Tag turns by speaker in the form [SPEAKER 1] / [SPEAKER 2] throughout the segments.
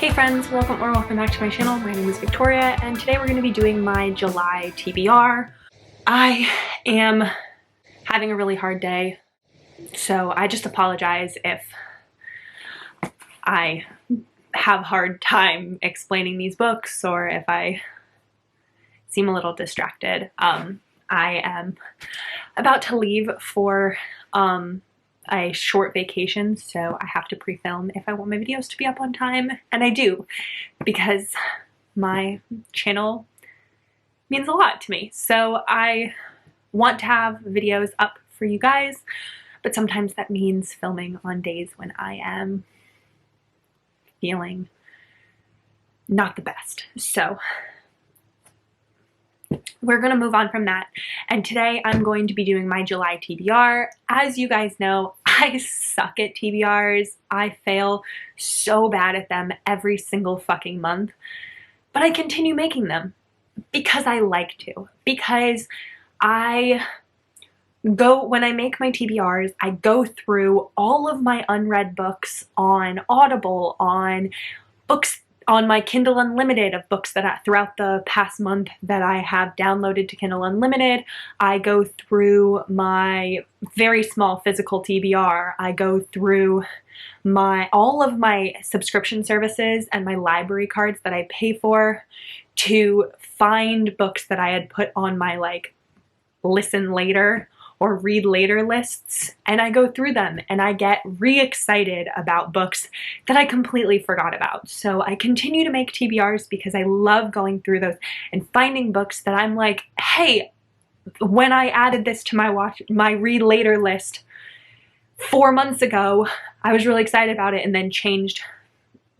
[SPEAKER 1] Hey friends, welcome back to my channel. My name is Victoria and today we're going to be doing my July TBR. I am having a really hard day, so I just apologize if I have a hard time explaining these books or if I seem a little distracted. I am about to leave for a short vacation, so I have to pre-film if I want my videos to be up on time, and I do, because my channel means a lot to me. So I want to have videos up for you guys, but sometimes that means filming on days when I am feeling not the best. So we're going to move on from that, and today I'm going to be doing my July TBR. As you guys know, I suck at TBRs. I fail so bad at them every single fucking month, but I continue making them because I like to, because when I make my TBRs, I go through all of my unread books on Audible, on my Kindle Unlimited of books that throughout the past month that I have downloaded to Kindle Unlimited. I go through my very small physical TBR. I go through all of my subscription services and my library cards that I pay for to find books that I had put on my listen later or read later lists, and I go through them and I get re-excited about books that I completely forgot about. So I continue to make TBRs because I love going through those and finding books that I'm like, hey, when I added this to my read later list 4 months ago, I was really excited about it and then changed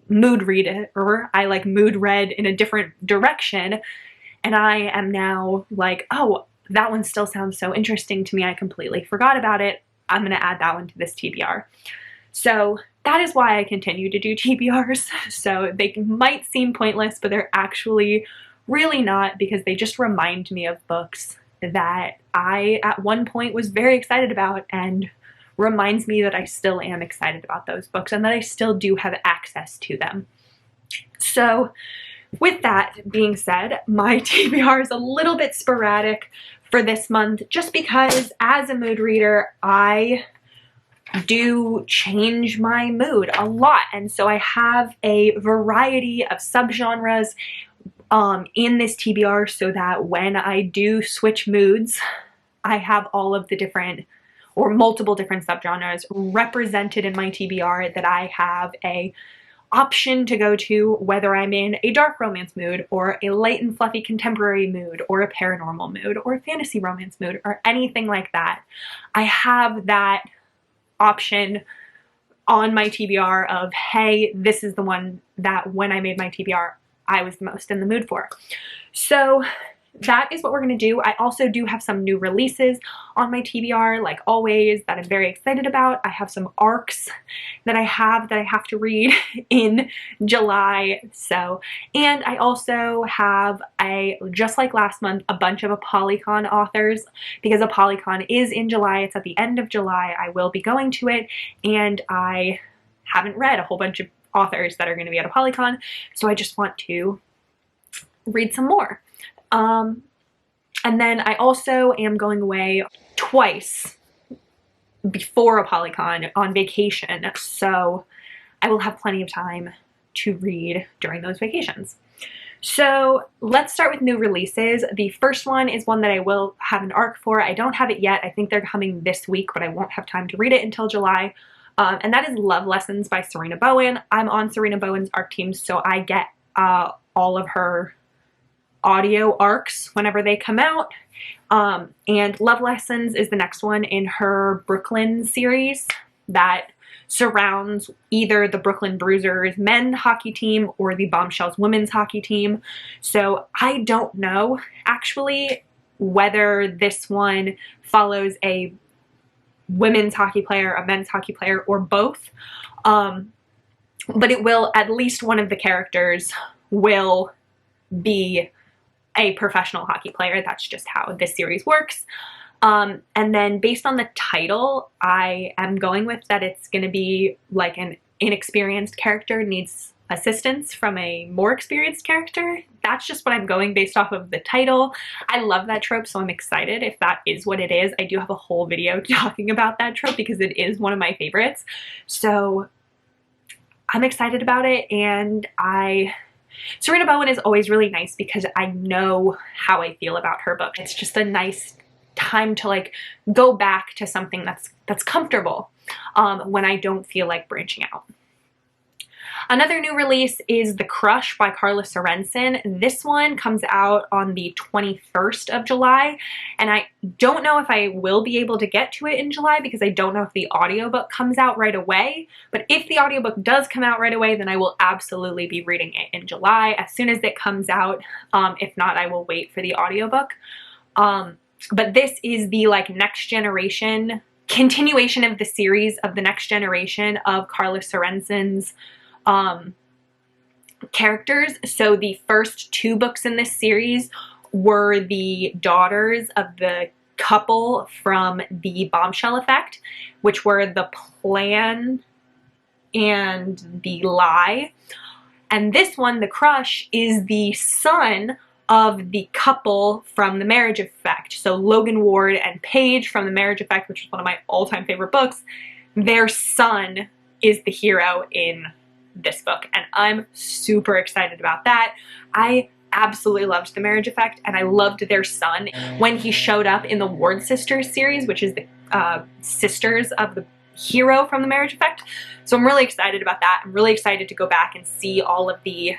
[SPEAKER 1] mood read in a different direction, and I am now like, oh, that one still sounds so interesting to me, I completely forgot about it. I'm going to add that one to this TBR. So that is why I continue to do TBRs. So they might seem pointless, but they're actually really not, because they just remind me of books that I at one point was very excited about, and reminds me that I still am excited about those books and that I still do have access to them. So with that being said, my TBR is a little bit sporadic for this month, just because as a mood reader, I do change my mood a lot. And so I have a variety of subgenres in this TBR, so that when I do switch moods, I have all of the different or multiple different subgenres represented in my TBR, that I have a option to go to, whether I'm in a dark romance mood or a light and fluffy contemporary mood or a paranormal mood or a fantasy romance mood or anything like that. I have that option on my TBR of, hey, this is the one that when I made my TBR, I was the most in the mood for. So that is what we're going to do. I also do have some new releases on my TBR, like always, that I'm very excited about. I have some arcs that I have to read in July. And I also have, just like last month, a bunch of ApollyCon authors, because ApollyCon is in July. It's at the end of July. I will be going to it, and I haven't read a whole bunch of authors that are going to be at ApollyCon, so I just want to read some more. And then I also am going away twice before ApollyCon on vacation, so I will have plenty of time to read during those vacations. So let's start with new releases. The first one is one that I will have an arc for. I don't have it yet. I think they're coming this week, but I won't have time to read it until July. And that is Love Lessons by Serena Bowen. I'm on Serena Bowen's arc team, so I get all of her audio arcs whenever they come out, and Love Lessons is the next one in her Brooklyn series that surrounds either the Brooklyn Bruisers men's hockey team or the Bombshells women's hockey team. So I don't know actually whether this one follows a women's hockey player, a men's hockey player, or both, but it will, at least one of the characters will be a professional hockey player. That's just how this series works. And then based on the title, I am going with that it's going to be like an inexperienced character needs assistance from a more experienced character. That's just what I'm going based off of the title. I love that trope, so I'm excited if that is what it is. I do have a whole video talking about that trope because it is one of my favorites. So I'm excited about it, and Serena Bowen is always really nice because I know how I feel about her book. It's just a nice time to like go back to something that's comfortable when I don't feel like branching out. Another new release is The Crush by Carla Sorensen. This one comes out on the 21st of July, and I don't know if I will be able to get to it in July because I don't know if the audiobook comes out right away. But if the audiobook does come out right away, then I will absolutely be reading it in July as soon as it comes out. If not, I will wait for the audiobook. But this is the like next generation continuation of the series of the next generation of Carla Sorensen's characters. So the first 2 books in this series were the daughters of the couple from the Bombshell Effect, which were the Plan and the Lie. And this one, The Crush, is the son of the couple from The Marriage Effect. So Logan Ward and Paige from The Marriage Effect, which is one of my all-time favorite books, their son is the hero in this book, and I'm super excited about that. I absolutely loved The Marriage Effect, and I loved their son when he showed up in the Ward Sisters series, which is the sisters of the hero from The Marriage Effect. So I'm really excited about that. I'm really excited to go back and see all of the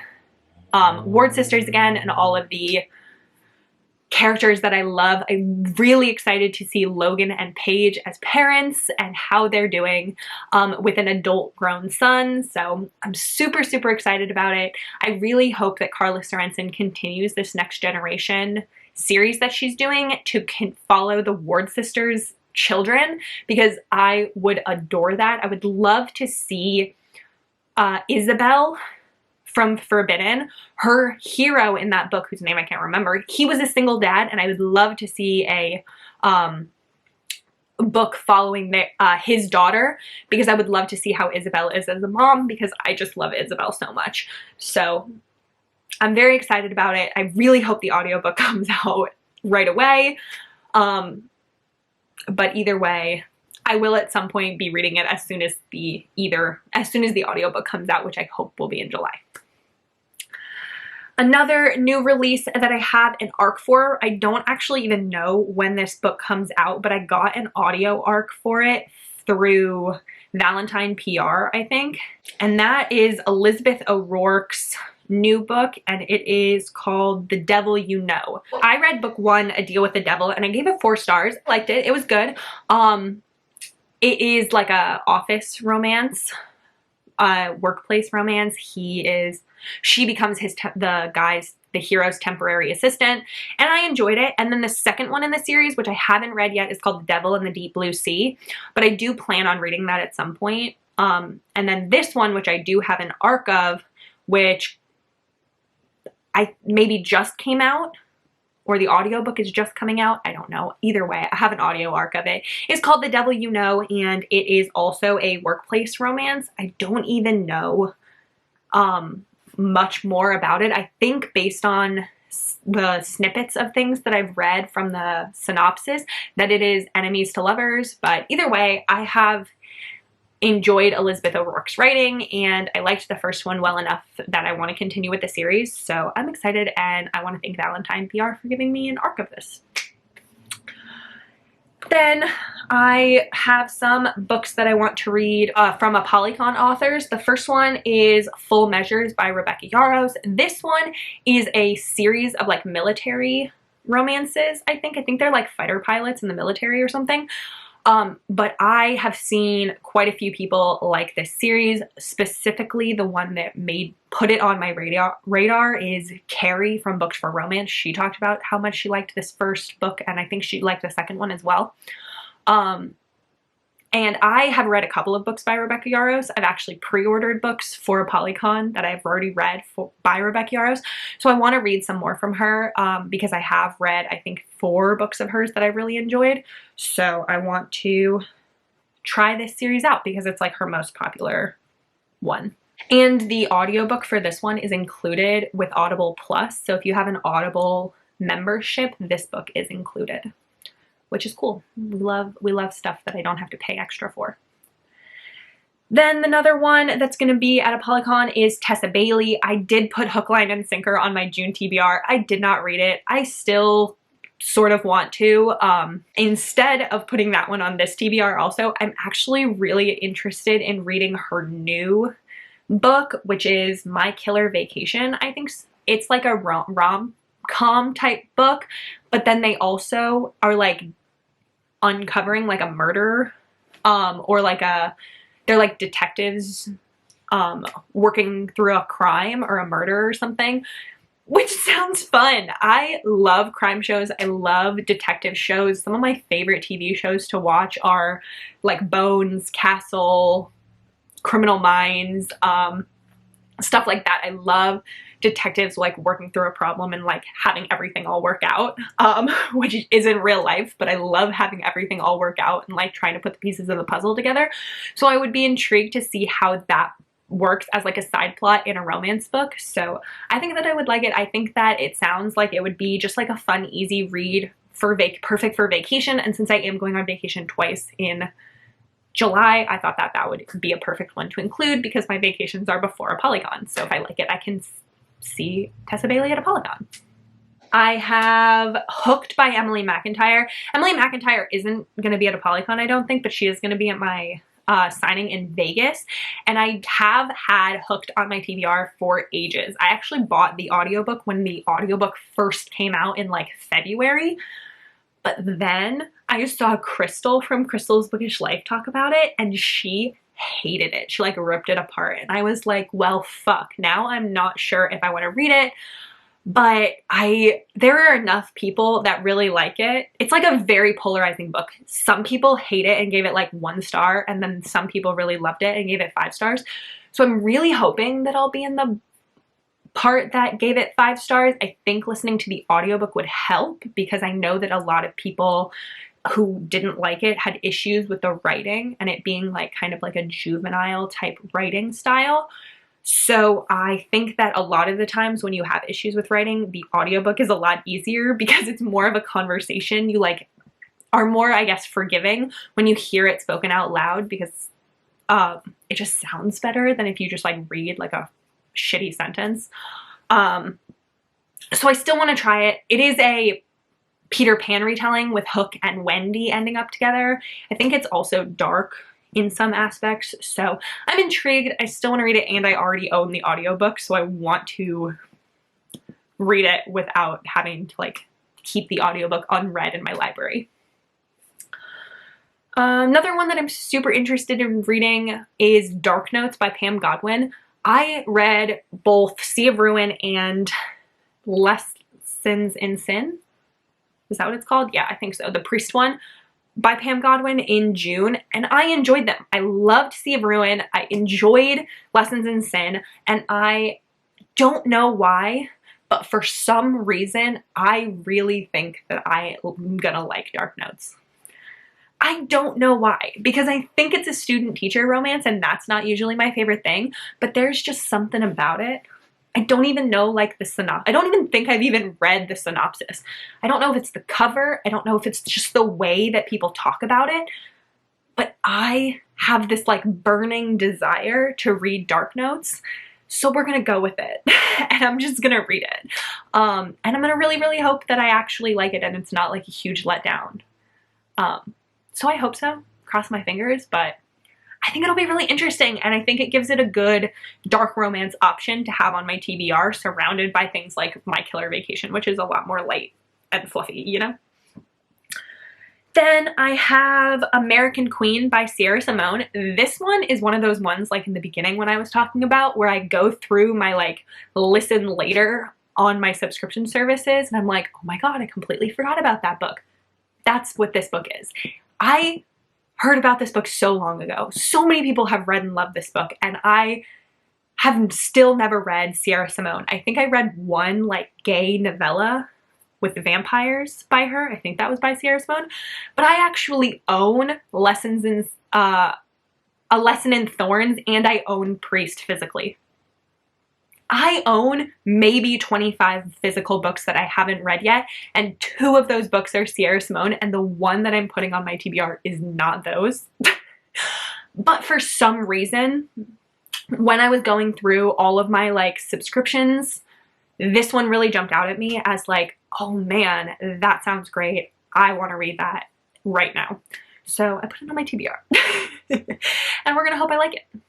[SPEAKER 1] Ward Sisters again and all of the characters that I love. I'm really excited to see Logan and Paige as parents and how they're doing with an adult grown son. So I'm super, super excited about it. I really hope that Carla Sorensen continues this next generation series that she's doing to follow the Ward sisters' children, because I would adore that. I would love to see Isabel from Forbidden, her hero in that book, whose name I can't remember, he was a single dad, and I would love to see a book following his daughter, because I would love to see how Isabel is as a mom, because I just love Isabel so much. So I'm very excited about it. I really hope the audiobook comes out right away. But either way, I will at some point be reading it as soon as the audiobook comes out, which I hope will be in July. Another new release that I have an arc for, I don't actually even know when this book comes out, but I got an audio arc for it through Valentine PR, I think. And that is Elizabeth O'Rourke's new book, and it is called The Devil You Know. I read book 1, A Deal with the Devil, and I gave it 4 stars. I liked it. It was good. It is like a office romance, workplace romance. She becomes the hero's temporary assistant, and I enjoyed it. And then the second one in the series, which I haven't read yet, is called The Devil in the Deep Blue Sea, but I do plan on reading that at some point. And then this one, which I do have an arc of, which I maybe just came out, or the audiobook is just coming out. I don't know. Either way, I have an audio arc of it. It's called The Devil You Know, and it is also a workplace romance. I don't even know much more about it. I think based on the snippets of things that I've read from the synopsis that it is enemies to lovers, but either way, I have enjoyed Elizabeth O'Rourke's writing, and I liked the first one well enough that I want to continue with the series. So I'm excited, and I want to thank Valentine PR for giving me an arc of this. Then I have some books that I want to read from Apolycon authors. The first one is Full Measures by Rebecca Yarros. This one is a series of like military romances, I think. I think they're like fighter pilots in the military or something. But I have seen quite a few people like this series. Specifically, the one that put it on my radar is Carrie from Books for Romance. She talked about how much she liked this first book, and I think she liked the second one as well. And I have read a couple of books by Rebecca Yarros. I've actually pre-ordered books for Polycon that I've already read by Rebecca Yarros. So I want to read some more from her because I have read, I think, 4 books of hers that I really enjoyed. So I want to try this series out because it's like her most popular one. And the audiobook for this one is included with Audible Plus. So if you have an Audible membership, this book is included, which is cool. We love stuff that I don't have to pay extra for. Then another one that's going to be at a Polycon is Tessa Bailey. I did put hook, line, and sinker on my June TBR. I did not read it. I still sort of want to. Instead of putting that one on this TBR also, I'm actually really interested in reading her new book, which is My Killer Vacation. I think it's like a rom-com type book, but then they also are like uncovering like a murder, or like they're like detectives working through a crime or a murder or something, which sounds fun. I love crime shows. I love detective shows. Some of my favorite TV shows to watch are like Bones, Castle, Criminal Minds, stuff like that. I love detectives like working through a problem and like having everything all work out, which isn't real life, but I love having everything all work out and like trying to put the pieces of the puzzle together. So I would be intrigued to see how that works as like a side plot in a romance book. So I think that I would like it. I think that it sounds like it would be just like a fun, easy read for perfect for vacation. And since I am going on vacation twice in July, I thought that that would be a perfect one to include because my vacations are before a Polycon. So if I like it, I can see Tessa Bailey at a Polycon. I have Hooked by Emily McIntyre. Emily McIntyre isn't going to be at a Polycon, I don't think, but she is going to be at my signing in Vegas. And I have had Hooked on my TBR for ages. I actually bought the audiobook when the audiobook first came out in like February. But then I saw Crystal from Crystal's Bookish Life talk about it, and she hated it. She like ripped it apart. And I was like, well, fuck. Now I'm not sure if I want to read it, but there are enough people that really like it. It's like a very polarizing book. Some people hate it and gave it like 1 star, and then some people really loved it and gave it 5 stars. So I'm really hoping that I'll be in the part that gave it 5 stars. I think listening to the audiobook would help because I know that a lot of people who didn't like it had issues with the writing and it being like kind of like a juvenile type writing style. So I think that a lot of the times when you have issues with writing, the audiobook is a lot easier because it's more of a conversation. You like are more, I guess, forgiving when you hear it spoken out loud because it just sounds better than if you just like read like a shitty sentence. So I still want to try it. It is a Peter Pan retelling with Hook and Wendy ending up together. I think it's also dark in some aspects, so I'm intrigued. I still want to read it, and I already own the audiobook, so I want to read it without having to like keep the audiobook unread in my library. Another one that I'm super interested in reading is Dark Notes by Pam Godwin. I read both Sea of Ruin and Lessons in Sin. Is that what it's called? Yeah, I think so. The Priest one by Pam Godwin in June, and I enjoyed them. I loved Sea of Ruin. I enjoyed Lessons in Sin, and I don't know why, but for some reason, I really think that I'm gonna like Dark Notes. I don't know why, because I think it's a student-teacher romance, and that's not usually my favorite thing, but there's just something about it. I don't even know like the synopsis. I don't even think I've even read the synopsis. I don't know if it's the cover. I don't know if it's just the way that people talk about it, but I have this like burning desire to read Dark Notes. So we're going to go with it and I'm just going to read it. And I'm going to really, really hope that I actually like it and it's not like a huge letdown. So I hope so. Cross my fingers, but I think it'll be really interesting, and I think it gives it a good dark romance option to have on my TBR, surrounded by things like My Killer Vacation, which is a lot more light and fluffy, you know? Then I have American Queen by Sierra Simone. This one is one of those ones like in the beginning when I was talking about where I go through my like listen later on my subscription services and I'm like, oh my god, I completely forgot about that book. That's what this book is. I heard about this book so long ago. So many people have read and loved this book, and I have still never read Sierra Simone. I think I read one like gay novella with vampires by her. I think that was by Sierra Simone. But I actually own Lessons in A Lesson in Thorns, and I own Priest physically. I own maybe 25 physical books that I haven't read yet, and 2 of those books are Sierra Simone, and the one that I'm putting on my TBR is not those. But for some reason, when I was going through all of my like subscriptions, this one really jumped out at me as like, oh man, that sounds great. I want to read that right now. So I put it on my TBR. And we're gonna hope I like it.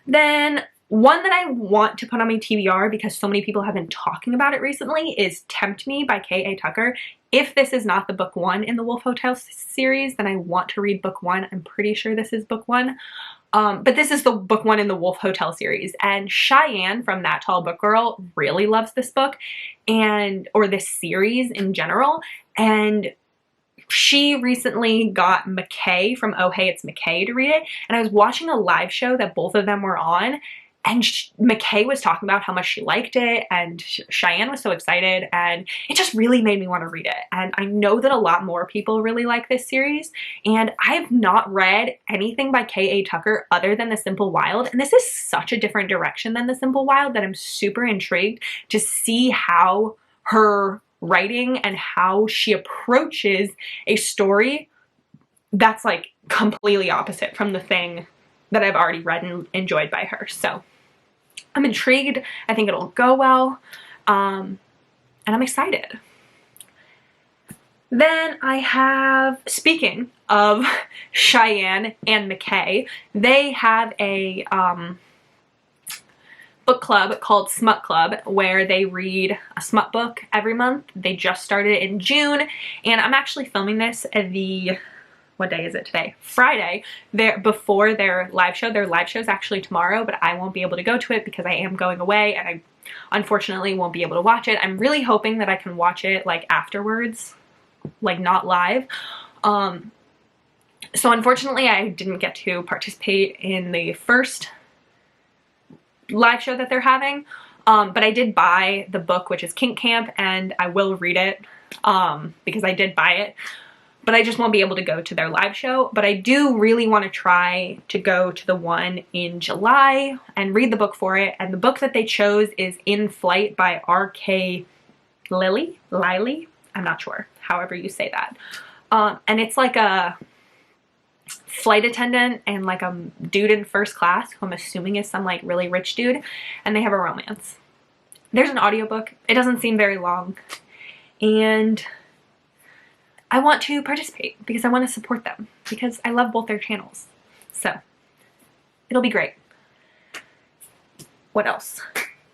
[SPEAKER 1] Then one that I want to put on my TBR because so many people have been talking about it recently is Tempt Me by K.A. Tucker. If this is not the book 1 in the Wolf Hotel series, then I want to read book 1. I'm pretty sure this is book 1. But this is the book 1 in the Wolf Hotel series. And Cheyenne from That Tall Book Girl really loves this book or this series in general. And she recently got McKay from Oh Hey It's McKay to read it. And I was watching a live show that both of them were on. And McKay was talking about how much she liked it, and Cheyenne was so excited, and it just really made me want to read it. And I know that a lot more people really like this series, and I've not read anything by K.A. Tucker other than The Simple Wild, and this is such a different direction than The Simple Wild that I'm super intrigued to see how her writing and how she approaches a story that's like completely opposite from the thing that I've already read and enjoyed by her. So I'm intrigued. I think it'll go well. And I'm excited. Then I have, speaking of Cheyenne and McKay, they have a book club called Smut Club where they read a smut book every month. They just started in June, and I'm actually filming this at what day is it today? Friday, before their live show. Their live show is actually tomorrow, but I won't be able to go to it because I am going away and I unfortunately won't be able to watch it. I'm really hoping that I can watch it like afterwards, like not live. So unfortunately I didn't get to participate in the first live show that they're having, but I did buy the book, which is Kink Camp, and I will read it because I did buy it. But I just won't be able to go to their live show. But I do really want to try to go to the one in July and read the book for it. And the book that they chose is In Flight by R.K. Lilly? I'm not sure, however you say that. And it's like a flight attendant and like a dude in first class, who I'm assuming is some like really rich dude, and they have a romance. There's an audiobook. It doesn't seem very long. And I want to participate because I want to support them because I love both their channels. So it'll be great. What else?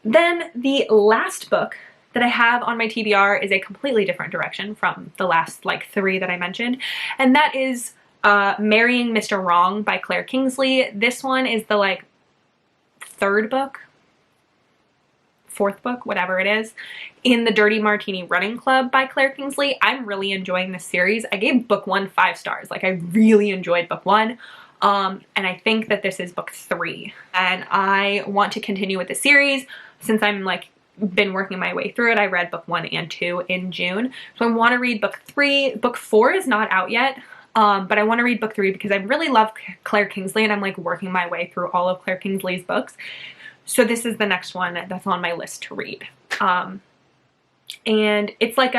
[SPEAKER 1] Then the last book that I have on my TBR is a completely different direction from the last like 3 that I mentioned. And that is Marrying Mr. Wrong by Claire Kingsley. This one is the like 3rd book, 4th book, whatever it is, in the Dirty Martini Running Club by Claire Kingsley. I'm really enjoying this series. I gave book 1 5 stars. Like, I really enjoyed book 1. And I think that this is book 3. And I want to continue with the series since I'm like been working my way through it. I read book 1 and 2 in June. So I want to read book 3. Book 4 is not out yet. But I want to read book 3 because I really love Claire Kingsley and I'm like working my way through all of Claire Kingsley's books. So this is the next one that's on my list to read. And it's like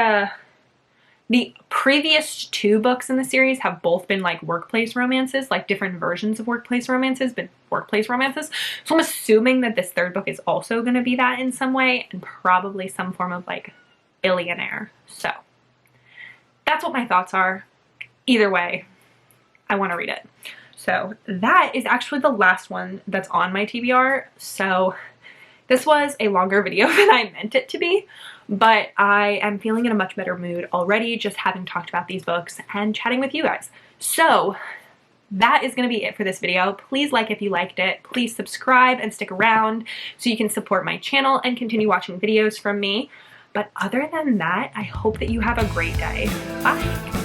[SPEAKER 1] the previous 2 books in the series have both been like workplace romances, like different versions of workplace romances, but workplace romances. So I'm assuming that this 3rd book is also going to be that in some way, and probably some form of like billionaire. So that's what my thoughts are. Either way, I want to read it. So that is actually the last one that's on my TBR. So this was a longer video than I meant it to be, but I am feeling in a much better mood already just having talked about these books and chatting with you guys. So that is going to be it for this video. Please like if you liked it. Please subscribe and stick around so you can support my channel and continue watching videos from me. But other than that, I hope that you have a great day. Bye!